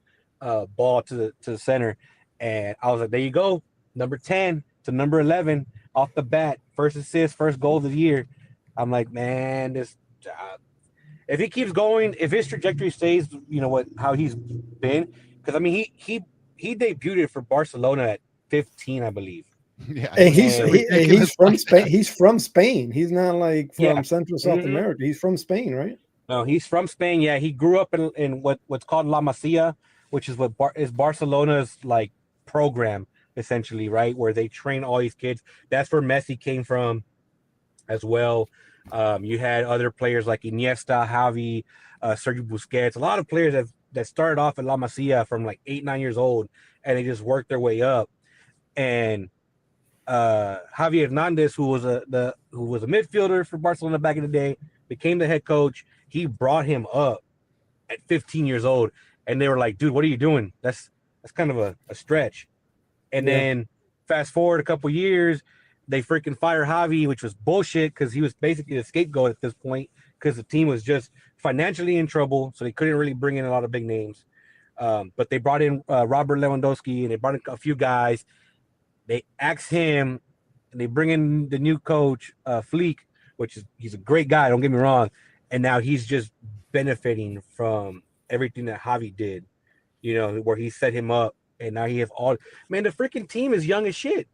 ball to the center, and I was like, there you go, number 10 to number 11 off the bat, first assist, first goal of the year. I'm like, man, this. If he keeps going, if his trajectory stays, you know how he's been, because I mean he debuted for Barcelona at 15, I believe. Yeah, and he's from Spain. He's from Spain. He's not like from Central South America. He's from Spain, right? No, he's from Spain. Yeah, he grew up in what's called La Masia, which is is Barcelona's like program essentially, right? Where they train all these kids. That's where Messi came from, as well. You had other players like Iniesta, Xavi, Sergio Busquets. A lot of players that started off at La Masia from like 8-9 years old, and they just worked their way up. And Javi Hernandez, who was a midfielder for Barcelona back in the day, became the head coach. He brought him up at 15 years old, and they were like, "Dude, what are you doing? That's kind of a stretch." And then fast forward a couple years, they freaking fire Javi, which was bullshit because he was basically the scapegoat at this point because the team was just financially in trouble, so they couldn't really bring in a lot of big names. But they brought in Robert Lewandowski, and they brought in a few guys. They axe him, and they bring in the new coach, Flick, he's a great guy, don't get me wrong. And now he's just benefiting from everything that Javi did, you know, where he set him up. And now he has man, the freaking team is young as shit.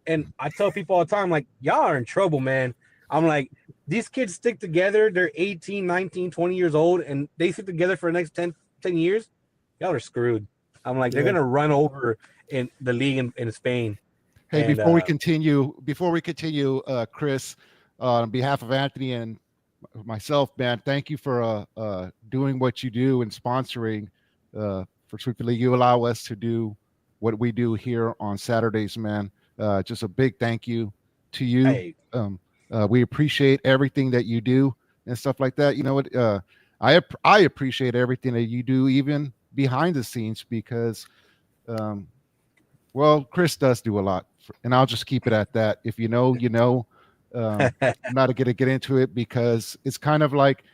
And I tell people all the time, like, y'all are in trouble, man. I'm like, these kids stick together. They're 18, 19, 20 years old, and they stick together for the next 10 years. Y'all are screwed. I'm like, they're going to run over in the league in Spain. Hey, and, before we continue, Chris, on behalf of Anthony and myself, man, thank you for doing what you do and sponsoring for Sweet League. You allow us to do what we do here on Saturdays, man. Just a big thank you to you. Hey. We appreciate everything that you do and stuff like that. You know what? I appreciate everything that you do, even behind the scenes, because, well, Chris does do a lot, and I'll just keep it at that. If you know, you know. I'm not going to get into it because it's kind of like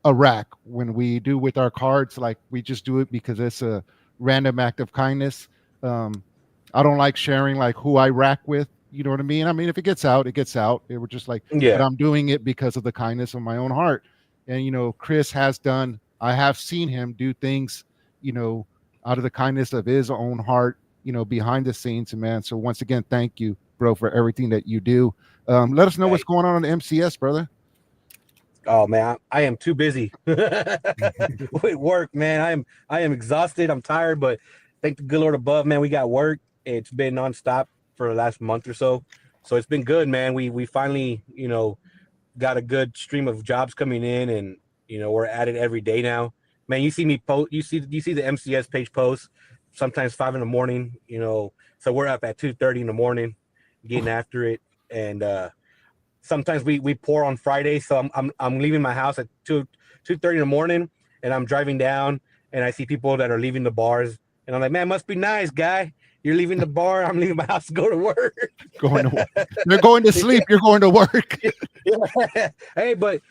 a rack when we do with our cards. Like, we just do it because it's a random act of kindness. I don't like sharing like who I rack with. You know what I mean? I mean, if it gets out, it gets out. It was just like, but I'm doing it because of the kindness of my own heart. And, you know, Chris I have seen him do things, you know, out of the kindness of his own heart, you know, behind the scenes. And man, so once again, thank you, bro, for everything that you do. Let us know what's going on the MCS, brother. Oh man, I am too busy with work, man. I am exhausted. I'm tired, but thank the good Lord above, man. We got work. It's been nonstop for the last month or so. So it's been good, man. We finally, got a good stream of jobs coming in, and we're at it every day now. Man, you see me post, you see the MCS page post, sometimes 5 a.m. So we're up at 2:30 in the morning, getting after it, and sometimes we pour on Friday. So I'm leaving my house at 2:30 in the morning, and I'm driving down, and I see people that are leaving the bars, and I'm like, man, must be nice, guy. You're leaving the bar. I'm leaving my house to go to work. Going to work. They're going to sleep. You're going to work. Yeah. Hey, but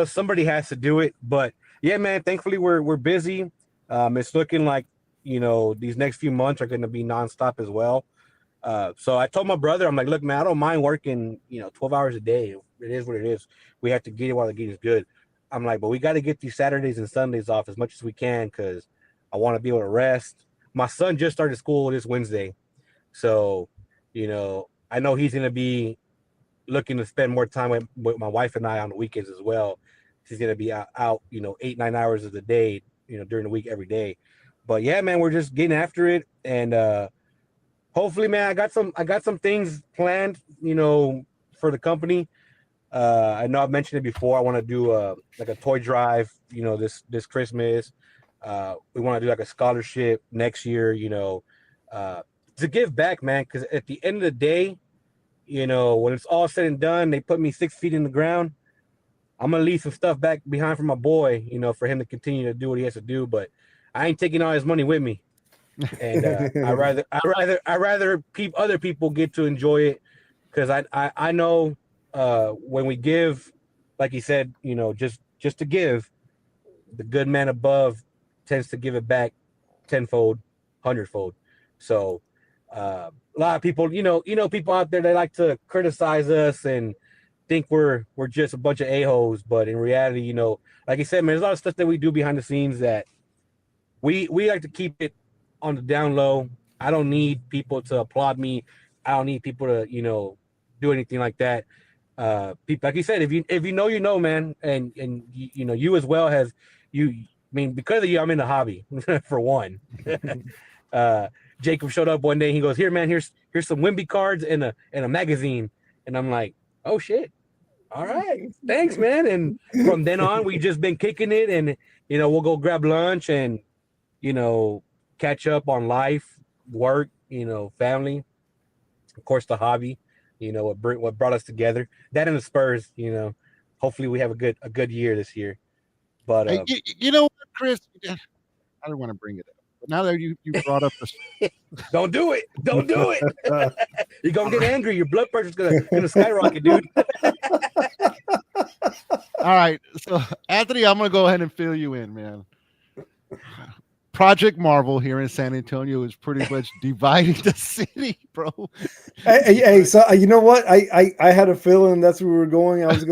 somebody has to do it. But yeah, man, thankfully we're busy. It's looking like these next few months are going to be nonstop as well. So I told my brother, I'm like, look, man, I don't mind working 12 hours a day. It is what it is. We have to get it while the getting is good. I'm like, but we got to get these Saturdays and Sundays off as much as we can, because I want to be able to rest. My son just started school this Wednesday, so I know he's going to be looking to spend more time with my wife and I on the weekends as well. She's going to be out 8-9 hours of the day, during the week every day. But yeah, man, we're just getting after it, and hopefully, man, I got some things planned, for the company. I know I've mentioned it before. I want to do like a toy drive, this Christmas. We want to do like a scholarship next year, to give back, man. Because at the end of the day, when it's all said and done, they put me 6 feet in the ground. I'm gonna leave some stuff back behind for my boy, for him to continue to do what he has to do. But I ain't taking all his money with me, and I rather keep other people get to enjoy it, because I know when we give, like he said, just to give, the good man above tends to give it back tenfold, hundredfold. So a lot of people, people out there, they like to criticize us and think we're just a bunch of a-holes, but in reality, like I said, man, there's a lot of stuff that we do behind the scenes that we like to keep it on the down low. I don't need people to applaud me. I don't need people to do anything like that. People, like you said, if you know, man, and you as well have because of you, I'm in the hobby for one. Jacob showed up one day. He goes, "Here, man. Here's some Wimby cards and a magazine." And I'm like, "Oh shit! All right, thanks, man." And from then on, we just been kicking it, and we'll go grab lunch and catch up on life, work, family, of course, the hobby. What brought us together. That and the Spurs. Hopefully we have a good year this year. But you know what, Chris? I don't want to bring it up, but now that you brought up the don't do it. Don't do it. You're gonna get angry. Your blood pressure's gonna skyrocket, dude. All right, so Anthony, I'm gonna go ahead and fill you in, man. Project Marvel here in San Antonio is pretty much dividing the city, bro. Hey, so you know what? I had a feeling that's where we were going. I was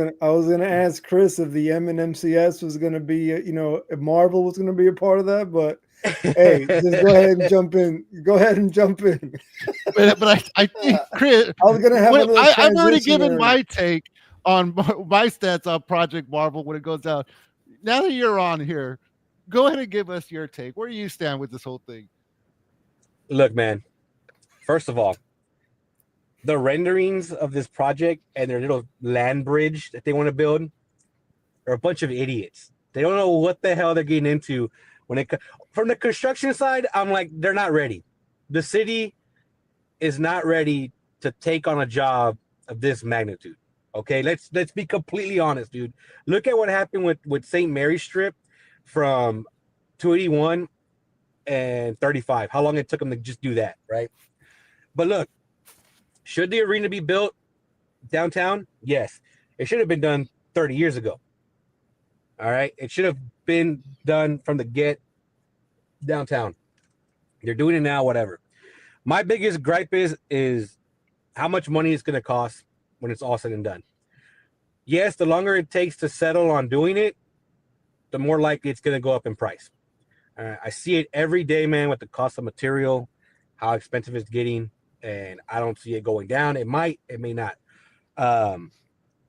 gonna ask Chris if the MCS was gonna be, if Marvel was gonna be a part of that, but hey, just go ahead and jump in. Go ahead and jump in. But I think Chris, I was gonna have. I've already given my take on my stats on Project Marvel when it goes out. Now that you're on here, go ahead and give us your take. Where do you stand with this whole thing? Look, man. First of all, the renderings of this project and their little land bridge that they want to build are a bunch of idiots. They don't know what the hell they're getting into. From the construction side, I'm like, they're not ready. The city is not ready to take on a job of this magnitude. Okay, let's be completely honest, dude. Look at what happened with St. Mary's Strip from 281 and 35. How long it took them to just do that, right? But look, should the arena be built downtown? Yes. It should have been done 30 years ago. All right? It should have been done from the get downtown. They're doing it now, whatever. My biggest gripe is how much money it's going to cost when it's all said and done. Yes, the longer it takes to settle on doing it, the more likely it's going to go up in price. I see it every day, man, with the cost of material, how expensive it's getting, and I don't see it going down. It might, it may not.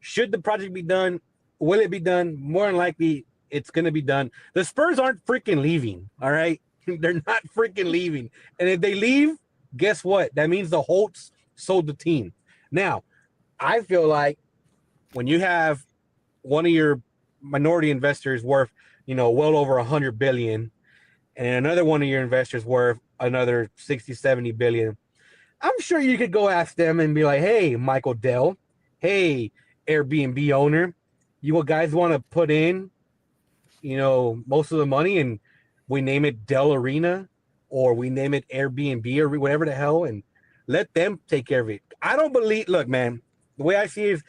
Should the project be done? Will it be done? More than likely, it's going to be done. The Spurs aren't freaking leaving, all right? They're not freaking leaving. And if they leave, guess what? That means the Holtz sold the team. Now, I feel like when you have one of your minority investors worth, well over 100 billion, and another one of your investors worth another 60, 70 billion, I'm sure you could go ask them and be like, hey, Michael Dell, hey, Airbnb owner, you guys want to put in, most of the money and we name it Dell Arena or we name it Airbnb or whatever the hell and let them take care of it. I don't believe, look, man, the way I see it is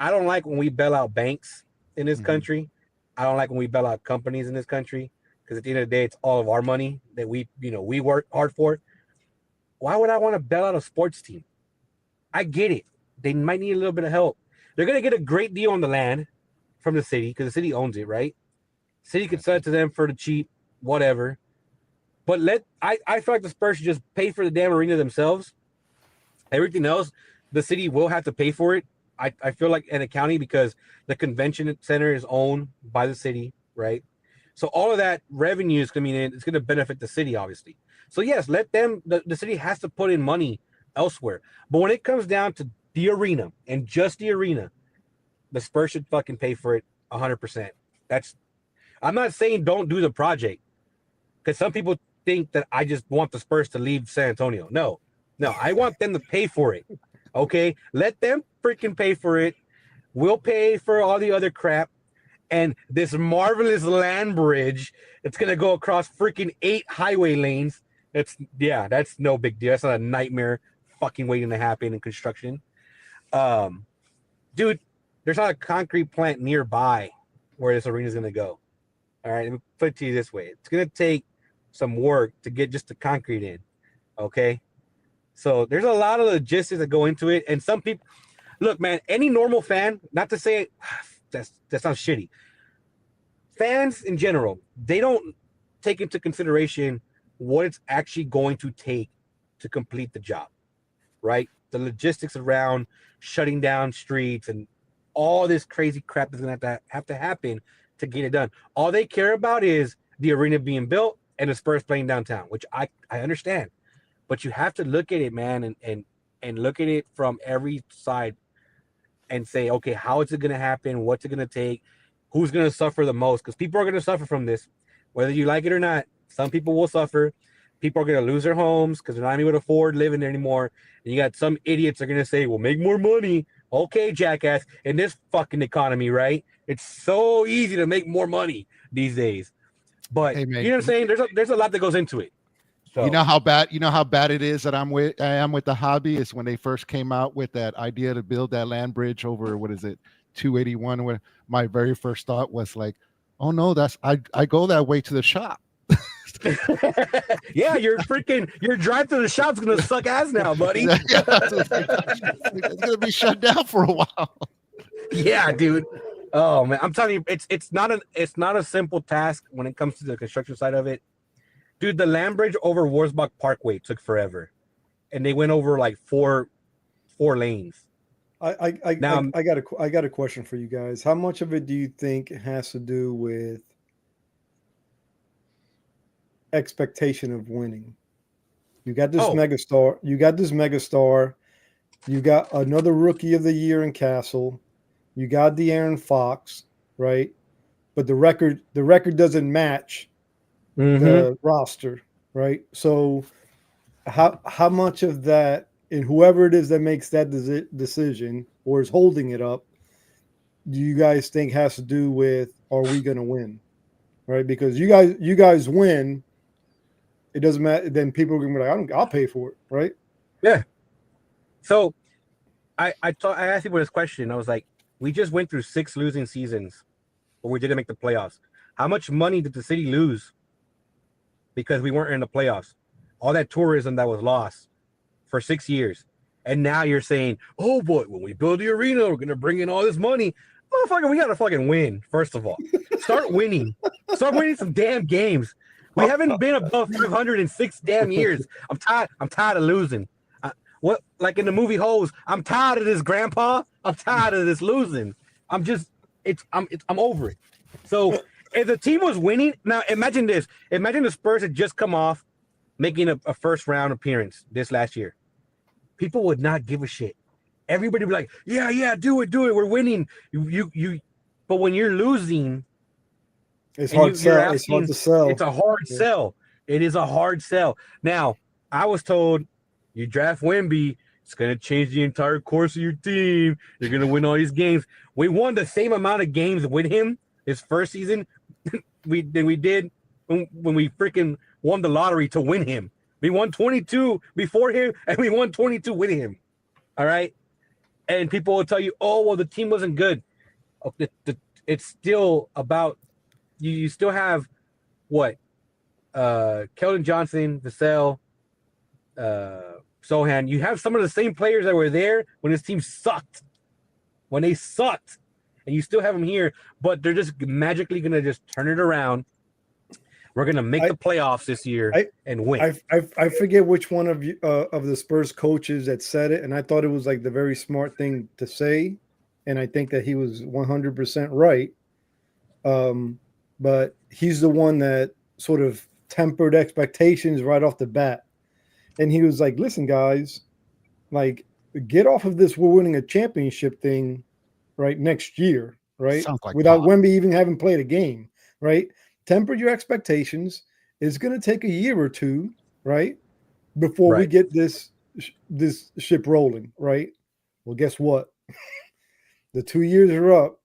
I don't like when we bail out banks in this country. I don't like when we bail out companies in this country because at the end of the day, it's all of our money that we work hard for. Why would I want to bail out a sports team? I get it. They might need a little bit of help. They're going to get a great deal on the land from the city because the city owns it, right? City could sell it to them for the cheap, whatever. But I feel like the Spurs should just pay for the damn arena themselves. Everything else, the city will have to pay for it. I feel like in a county because the convention center is owned by the city, right? So all of that revenue is coming in. It's going to benefit the city, obviously. So yes, let them. The city has to put in money elsewhere. But when it comes down to the arena and just the arena, the Spurs should fucking pay for it 100%. I'm not saying don't do the project because some people think that I just want the Spurs to leave San Antonio. No, I want them to pay for it. Okay, let them freaking pay for it. We'll pay for all the other crap. And this marvelous land bridge, it's gonna go across freaking 8 highway lanes. That's no big deal. That's not a nightmare fucking waiting to happen in construction. Dude, there's not a concrete plant nearby where this arena is gonna go. All right, let me put it to you this way: it's gonna take some work to get just the concrete in. Okay, so there's a lot of logistics that go into it, and some people look, man. Any normal fan, not to say that sounds shitty. Fans in general, they don't take into consideration what it's actually going to take to complete the job, right? The logistics around shutting down streets and all this crazy crap that's going to have to happen to get it done. All they care about is the arena being built and the Spurs playing downtown, which I understand. But you have to look at it, man, and look at it from every side and say, okay, how is it going to happen? What's it going to take? Who's going to suffer the most? Because people are going to suffer from this, whether you like it or not. Some people will suffer. People are going to lose their homes because they're not able to afford living there anymore. And you got some idiots are going to say, well, make more money. Okay, jackass, in this fucking economy, right? It's so easy to make more money these days. But Hey, man, you know what I'm saying? There's a lot that goes into it. So, you know how bad it is that I am with the hobby is when they first came out with that idea to build that land bridge over 281, where my very first thought was like, oh no, I go that way to the shop. yeah, your drive to the shop's gonna suck ass now, buddy. It's gonna be shut down for a while. Yeah, dude. Oh man, I'm telling you, it's not a simple task when it comes to the construction side of it. Dude, the land bridge over Wurzbach Parkway took forever, and they went over like four lanes. I got a question for you guys. How much of it do you think has to do with expectation of winning? You got this megastar. You got another rookie of the year in Castle. You got De'Aaron Fox, right? But the record doesn't match the roster, right? So how much of that, and whoever it is that makes that decision or is holding it up, do you guys think has to do with, are we going to win, right? Because you guys win, it doesn't matter. Then people are going to be like, I'll pay for it, right? Yeah. So I asked people this question. I was like, we just went through 6 losing seasons where we didn't make the playoffs. How much money did the city lose because we weren't in the playoffs? All that tourism that was lost for 6 years. And now you're saying, oh boy, when we build the arena, we're going to bring in all this money. Motherfucker, we got to fucking win, first of all. Start winning. Start winning some damn games. We haven't been above 500 in 6 damn years. I'm tired of losing. What, like in the movie Hoes, I'm tired of this, grandpa. I'm tired of this losing. I'm over it. So if the team was winning, now imagine this. Imagine the Spurs had just come off making a first round appearance this last year. People would not give a shit. everybody be like, yeah, do it, we're winning. You but when you're losing, It's and hard to you're sell. It's hard asking, to sell. it's a hard Yeah. sell. It is a hard sell. Now, I was told you draft Wemby, it's gonna change the entire course of your team. You're gonna win all these games. We won the same amount of games with him his first season we did when we freaking won the lottery to win him. We won 22 before him, and we won 22 with him. All right, and people will tell you, "Oh, well, the team wasn't good." It's still about you. You still have what? Keldon Johnson, Vassell, Sohan. You have some of the same players that were there when this team sucked. When they sucked, and you still have them here, but they're just magically gonna just turn it around. We're gonna make the playoffs this year and win. I forget which one of you of the Spurs coaches that said it, and I thought it was like the very smart thing to say, and I think that he was 100% right. But he's the one that sort of tempered expectations right off the bat, and he was like, "Listen, guys, like get off of this. We're winning a championship thing, right, next year, right? Sounds like Without Pop. Wemby even having played a game, right? Temper your expectations. It's going to take a year or two, right, before we get this ship rolling, right? Well, guess what? The 2 years are up,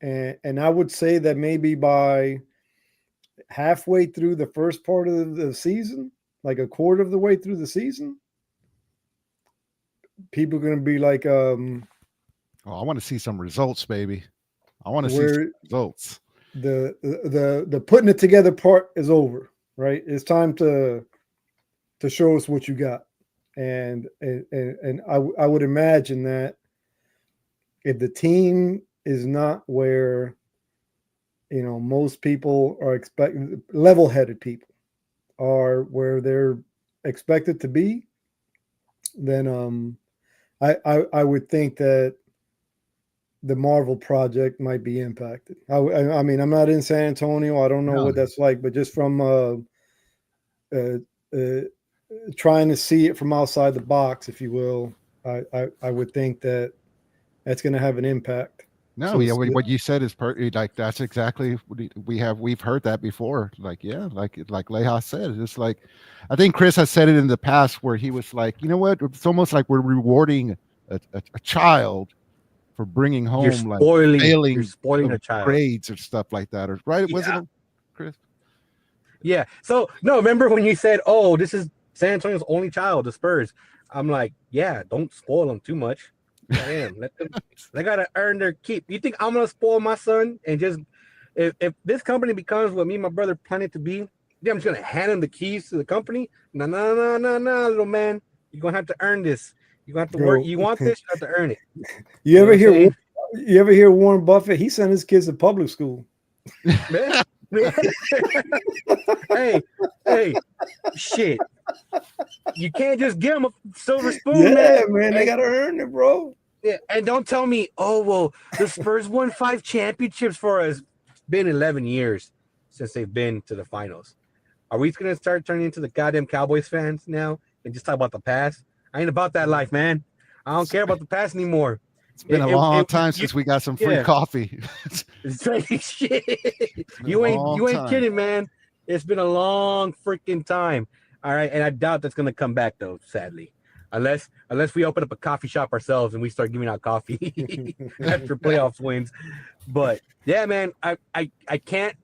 and I would say that maybe by halfway through the first part of the season, like a quarter of the way through the season, people are going to be like, Oh, I want to see some results, baby. I want to see some results. The putting it together part is over, right? It's time to show us what you got, and I would imagine that if the team is not where most people are expecting, level-headed people are where they're expected to be, then I would think that the Marvel project might be impacted. I mean, I'm not in San Antonio. I don't know what that's like, but just from trying to see it from outside the box, if you will, I would think that that's going to have an impact. No, so what you said is like that's exactly what we've heard that before. Like, yeah, like Leha said, it's like I think Chris has said it in the past where he was like, you know what, it's almost like we're rewarding a child for bringing home you're spoiling a child grades or stuff like that, or right? Wasn't it, Chris? Yeah. So no, remember when you said, "Oh, this is San Antonio's only child, the Spurs"? I'm like, yeah, don't spoil them too much. Damn, they gotta earn their keep. You think I'm gonna spoil my son and just if this company becomes what me and my brother plan it to be, yeah, I'm just gonna hand him the keys to the company? No, little man. You're gonna have to earn this. You're gonna have to work. You want this, you have to earn it. You ever hear Warren Buffett? He sent his kids to public school. hey, shit. You can't just give them a silver spoon, man. They gotta earn it, bro. Yeah, and don't tell me, oh well, the Spurs won 5 championships for us. It's been 11 years since they've been to the finals. Are we gonna start turning into the goddamn Cowboys fans now and just talk about the past? I ain't about that life, man. I don't care about the past anymore. It's been a long time since we got some free coffee. Shit. You ain't kidding, man. It's been a long freaking time. All right, and I doubt that's gonna come back though, sadly, unless we open up a coffee shop ourselves and we start giving out coffee after playoffs wins. But yeah, man, I can't.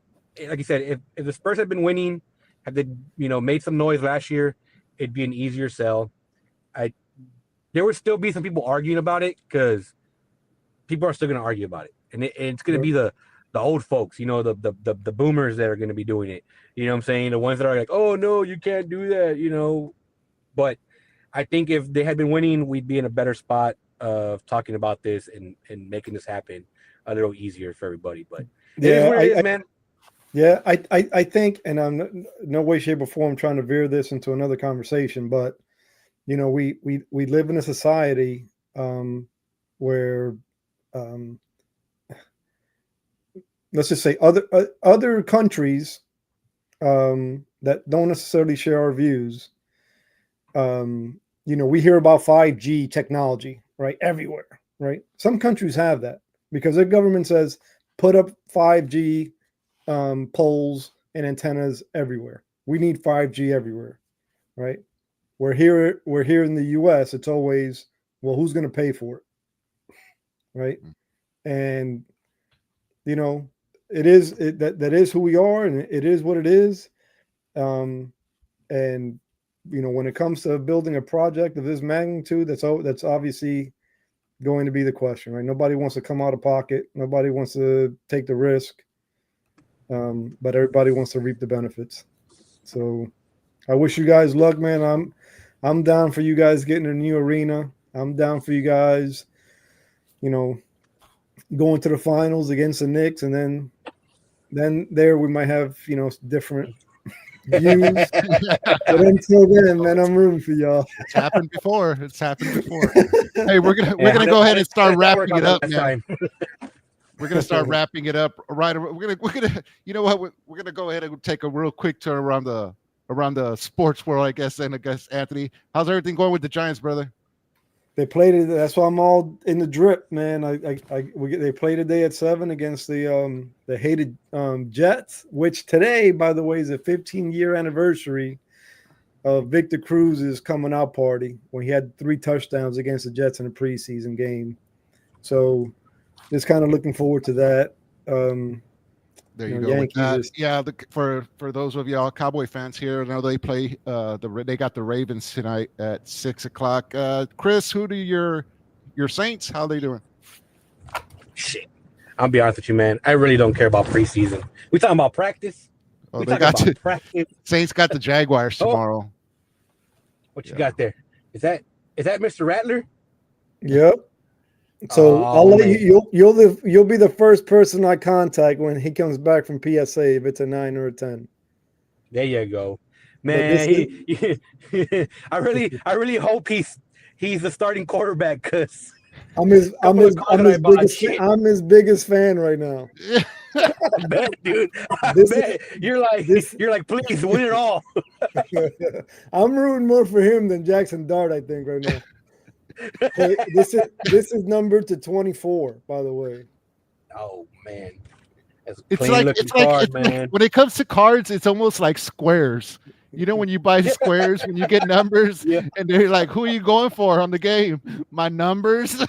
Like you said, if the Spurs had been winning, had they made some noise last year, it'd be an easier sell. There would still be some people arguing about it because people are still going to argue about it, and it's going to be the old folks, the boomers that are going to be doing it. You know what I'm saying? The ones that are like, oh no, you can't do that, But I think if they had been winning, we'd be in a better spot of talking about this and making this happen a little easier for everybody. But it is what it is, man. Yeah, I think, and I'm no way, shape, or form trying to veer this into another conversation, but we live in a society where let's just say other countries that don't necessarily share our views. We hear about 5G technology, right? Everywhere, right? Some countries have that because their government says put up 5G poles and antennas everywhere. We need 5G everywhere, right? We're here in the US, it's always, well, who's going to pay for it? Right? And that is who we are, and it is what it is. And when it comes to building a project of this magnitude, that's obviously going to be the question, right? Nobody wants to come out of pocket. Nobody wants to take the risk. But everybody wants to reap the benefits. So I wish you guys luck, man. I'm down for you guys getting a new arena. I'm down for you guys, going to the finals against the Knicks, and then there we might have, different views. But until then, man, I'm rooting for y'all. It's happened before. Hey, we're gonna go ahead and start wrapping it up, man. We're gonna start wrapping it up. Right, we're gonna you know what? We're gonna go ahead and take a real quick turn around the sports world, I guess. And I guess, Anthony, how's everything going with the Giants, brother? They played it. That's why I'm all in the drip, man. They played today at 7 against the hated Jets, which today, by the way, is a 15-year anniversary of Victor Cruz's coming out party when he had 3 touchdowns against the Jets in a preseason game. So just kind of looking forward to that. There you go. With that. For those of y'all Cowboy fans here, I know they play they got the Ravens tonight at 6:00. Chris, who do your Saints? How are they doing? Shit, I'll be honest with you, man. I really don't care about preseason. We talking about practice. Oh, they got practice. Saints got the Jaguars tomorrow. What you got there? Is that Mr. Rattler? Yep. So I'll let you'll be the first person I contact when he comes back from PSA if it's a 9 or a 10. There you go, man. I really hope he's the starting quarterback because I'm his biggest fan right now. I bet, dude. You're like, please win it all. I'm rooting more for him than Jackson Dart, I think, right now. Hey, this is numbered to 24, by the way. Oh man, it's like man. When it comes to cards, it's almost like squares. When you buy squares, when you get numbers, and they're like, "Who are you going for on the game?" My numbers.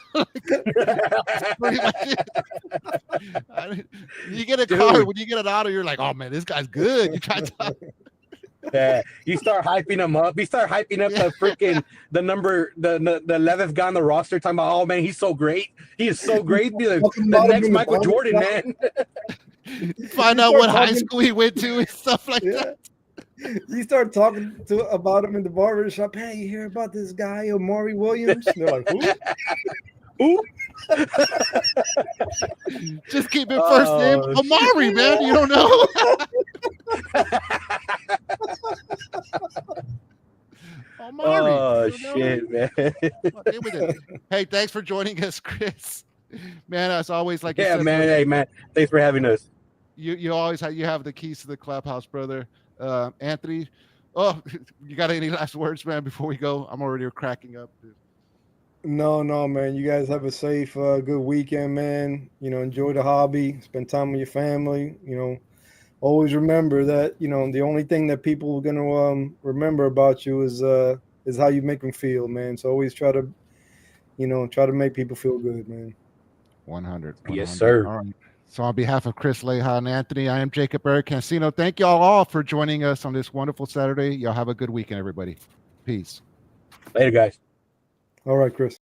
You get a card when you get an auto, you're like, "Oh man, this guy's good." You try to. Yeah, you start hyping him up. You start hyping up the freaking the 11th guy on the roster, talking about, oh man, he's so great. He is so great. Be the next Michael Jordan, man. Find out what high school he went to and stuff like that. You start talking about him in the barber shop. Hey, you hear about this guy, Omari Williams? And they're like, who? Who? Just keep it first name Omari, man. You don't know. Omari. Oh shit, man. Hey, thanks for joining us, Chris. Man, as always, like you said, man. Hey, man, thanks for having us. You always have the keys to the clubhouse, brother. Anthony, you got any last words, man, before we go? I'm already cracking up, dude. No, man. You guys have a safe, good weekend, man. Enjoy the hobby, spend time with your family. Always remember that, the only thing that people are going to remember about you is how you make them feel, man. So always try to make people feel good, man. 100. Yes, sir. All right. So on behalf of Chris Leja and Anthony, I am Jacob Eric Cancino. Thank y'all all for joining us on this wonderful Saturday. Y'all have a good weekend, everybody. Peace. Later, guys. All right, Chris.